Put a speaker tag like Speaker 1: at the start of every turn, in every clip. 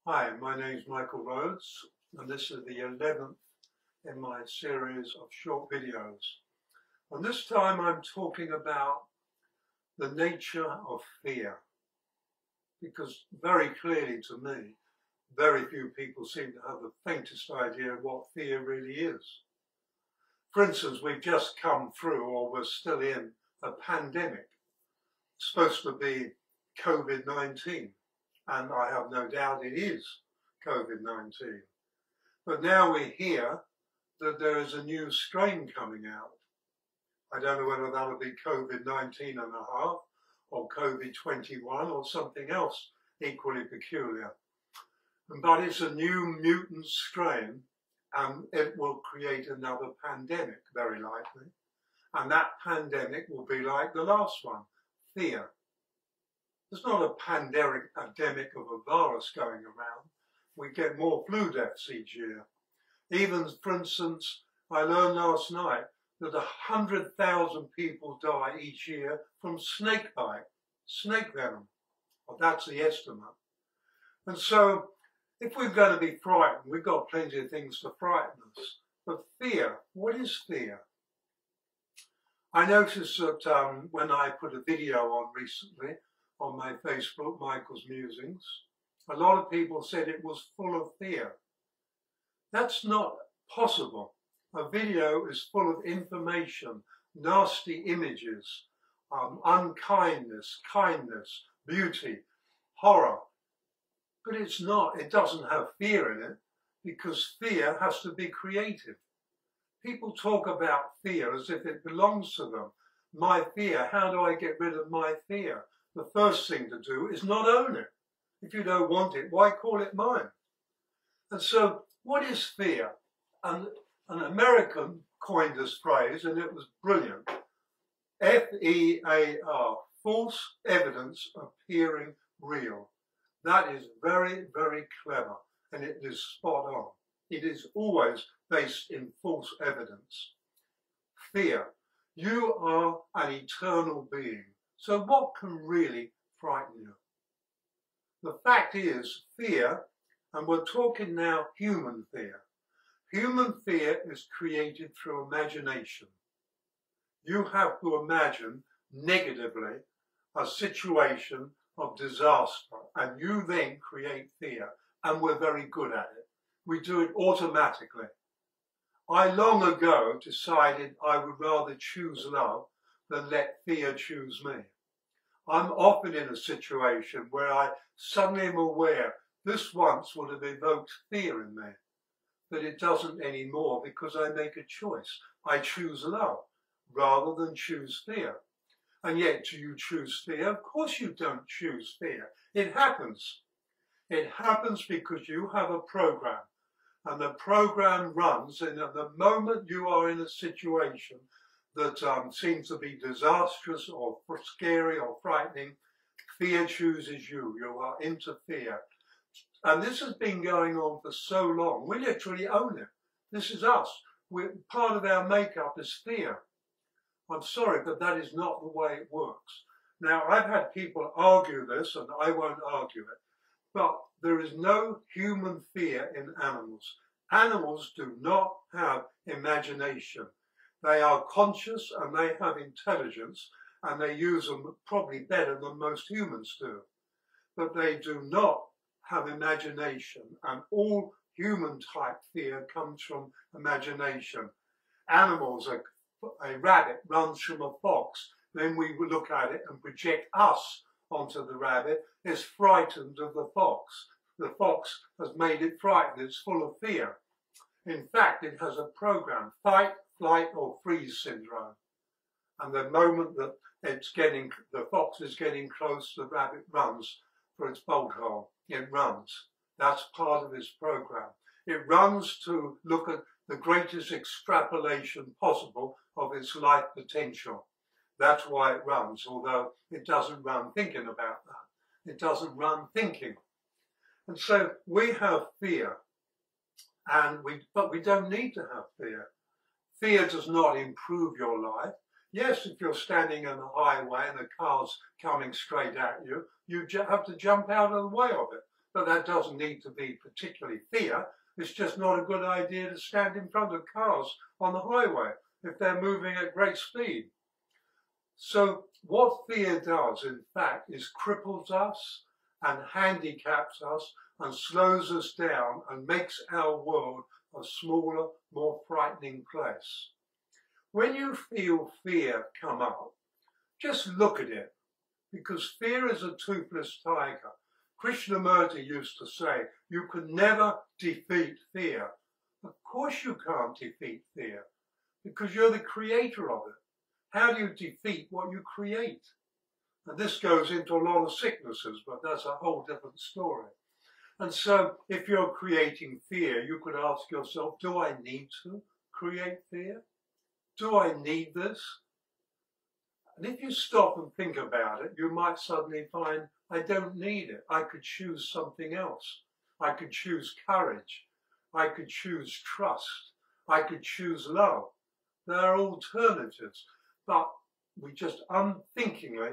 Speaker 1: Hi, my name is Michael Rhodes, and this is the 11th in my series of short videos. And this time I'm talking about the nature of fear, because very clearly to me, very few people seem to have the faintest idea of what fear really is. For instance, we've just come through, or we're still in, a pandemic. It's supposed to be COVID-19, and I have no doubt it is COVID-19. But now we hear that there is a new strain coming out. I don't know whether that'll be COVID-19 and a half, or COVID-21, or something else equally peculiar. But it's a new mutant strain, and it will create another pandemic, very likely. And that pandemic will be like the last one, fear. There's not a pandemic of a virus going around. We get more flu deaths each year. Even, for instance, I learned last night that 100,000 people die each year from snake bite, snake venom. Well, that's the estimate. And so, if we're going to be frightened, we've got plenty of things to frighten us. But fear, what is fear? I noticed that when I put a video on recently on my Facebook, Michael's Musings, a lot of people said it was full of fear. That's not possible. A video is full of information, nasty images, unkindness, kindness, beauty, horror. But it's not, it doesn't have fear in it, because fear has to be creative. People talk about fear as if it belongs to them. My fear, how do I get rid of my fear? The first thing to do is not own it. If you don't want it, why call it mine? And so, what is fear? And an American coined this phrase, and it was brilliant. F-E-A-R, false evidence appearing real. That is very, very clever, and it is spot on. It is always based in false evidence. Fear. You are an eternal being. So what can really frighten you? The fact is, fear, and we're talking now human fear. Human fear is created through imagination. You have to imagine negatively a situation of disaster, and you then create fear, and we're very good at it. We do it automatically. I long ago decided I would rather choose love than let fear choose me. I'm often in a situation where I suddenly am aware this once would have evoked fear in me, but it doesn't anymore because I make a choice. I choose love rather than choose fear. And yet, do you choose fear? Of course you don't choose fear. It happens. It happens because you have a program, and the program runs, and at the moment you are in a situation that seems to be disastrous or scary or frightening, fear chooses you. You are into fear. And this has been going on for so long. We literally own it. This is us. Part of our makeup is fear. I'm sorry, but that is not the way it works. Now, I've had people argue this, and I won't argue it, but there is no human fear in animals. Animals do not have imagination. They are conscious and they have intelligence, and they use them probably better than most humans do. But they do not have imagination, and all human type fear comes from imagination. Animals, a rabbit runs from a fox, then we look at it and project us onto the rabbit, is frightened of the fox. The fox has made it frightened, it's full of fear. In fact, it has a program, fight, flight or freeze syndrome. And the moment that the fox is getting close, the rabbit runs for its bolt hole. It runs. That's part of its program. It runs to look at the greatest extrapolation possible of its life potential. That's why it runs, although it doesn't run thinking about that. It doesn't run thinking. And so we have fear, but we don't need to have fear. Fear does not improve your life. Yes, if you're standing on a highway and a car's coming straight at you, you have to jump out of the way of it. but that doesn't need to be particularly fear. It's just not a good idea to stand in front of cars on the highway if they're moving at great speed. So what fear does, in fact, is cripples us and handicaps us and slows us down and makes our world a smaller, more frightening place. When you feel fear come up, just look at it, because fear is a toothless tiger. Krishnamurti used to say, you can never defeat fear. Of course you can't defeat fear, because you're the creator of it. How do you defeat what you create? And this goes into a lot of sicknesses, but that's a whole different story. And so if you're creating fear, you could ask yourself, do I need to create fear? Do I need this? And if you stop and think about it, you might suddenly find, I don't need it. I could choose something else. I could choose courage. I could choose trust. I could choose love. There are alternatives, but we just unthinkingly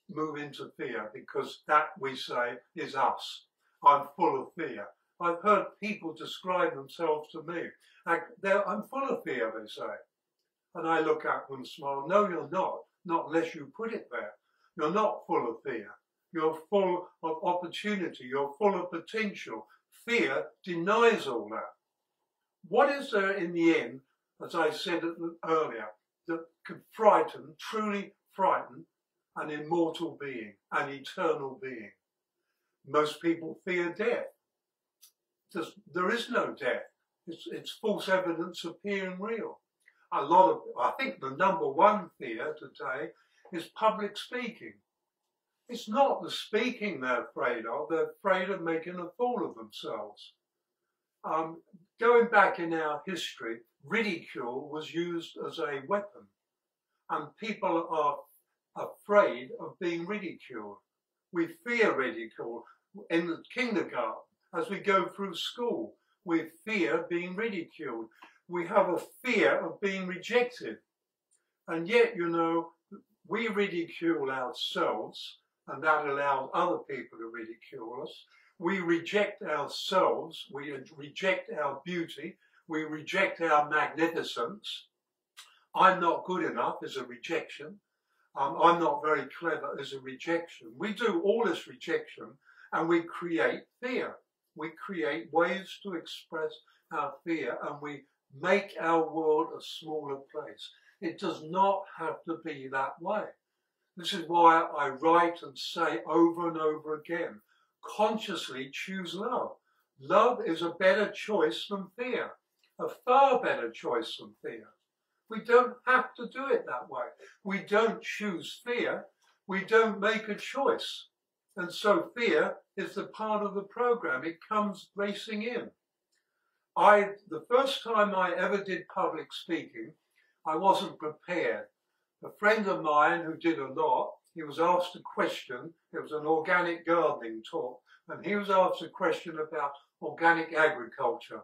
Speaker 1: move into fear because that, we say, is us. I'm full of fear. I've heard people describe themselves to me. I'm full of fear, they say. And I look at them and smile. No, you're not unless you put it there. You're not full of fear. You're full of opportunity. You're full of potential. Fear denies all that. What is there in the end, as I said earlier, that could frighten, truly frighten, an immortal being, an eternal being? Most people fear death. There is no death. It's false evidence appearing real. I think the number one fear today is public speaking. It's not the speaking they're afraid of. They're afraid of making a fool of themselves. Going back in our history, ridicule was used as a weapon, and people are afraid of being ridiculed. We fear ridicule. In the kindergarten, as we go through school, we fear being ridiculed. We have a fear of being rejected. And yet, you know, we ridicule ourselves, and that allows other people to ridicule us. We reject ourselves, we reject our beauty, we reject our magnificence. I'm not good enough is a rejection. I'm not very clever is a rejection. We do all this rejection and we create fear. We create ways to express our fear and we make our world a smaller place. It does not have to be that way. This is why I write and say over and over again, consciously choose love. Love is a better choice than fear, a far better choice than fear. We don't have to do it that way. We don't choose fear. We don't make a choice. And so fear is the part of the program. It comes racing in. The first time I ever did public speaking, I wasn't prepared. A friend of mine who did a lot, he was asked a question. It was an organic gardening talk. And he was asked a question about organic agriculture.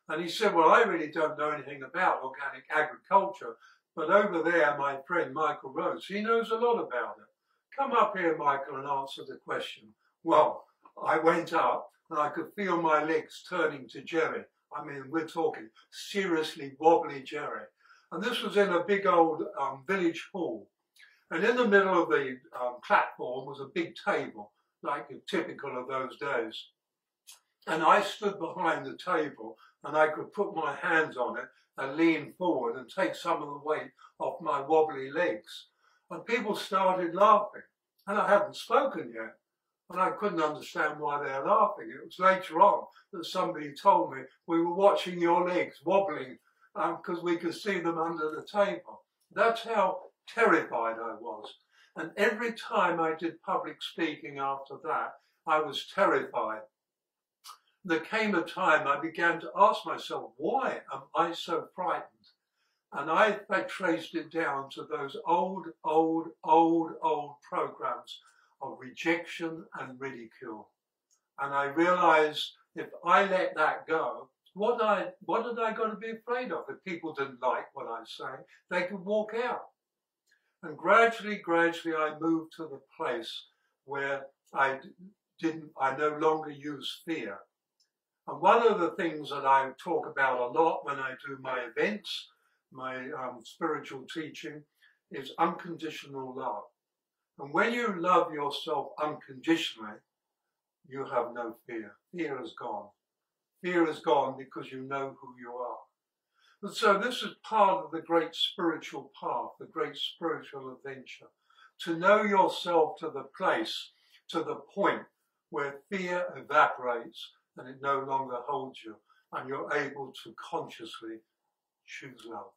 Speaker 1: And he said, well, I really don't know anything about organic agriculture, but over there, my friend Michael Rose, he knows a lot about it. Come up here, Michael, and answer the question. Well, I went up and I could feel my legs turning to jelly. I mean, we're talking seriously wobbly jelly. And this was in a big old village hall. And in the middle of the platform was a big table, like typical of those days. And I stood behind the table and I could put my hands on it and lean forward and take some of the weight off my wobbly legs. And people started laughing. And I hadn't spoken yet. And I couldn't understand why they were laughing. It was later on that somebody told me we were watching your legs wobbling because we could see them under the table. That's how terrified I was. And every time I did public speaking after that, I was terrified. There came a time I began to ask myself, why am I so frightened? And I traced it down to those old programs of rejection and ridicule. And I realized if I let that go, what had I got to be afraid of? If people didn't like what I say, they could walk out. And gradually, I moved to the place where I I no longer use fear. And one of the things that I talk about a lot when I do my events, my spiritual teaching, is unconditional love. And when you love yourself unconditionally, you have no fear. Fear is gone. Fear is gone because you know who you are. And so this is part of the great spiritual path, the great spiritual adventure. To know yourself to the place, to the point where fear evaporates and it no longer holds you, and you're able to consciously choose love.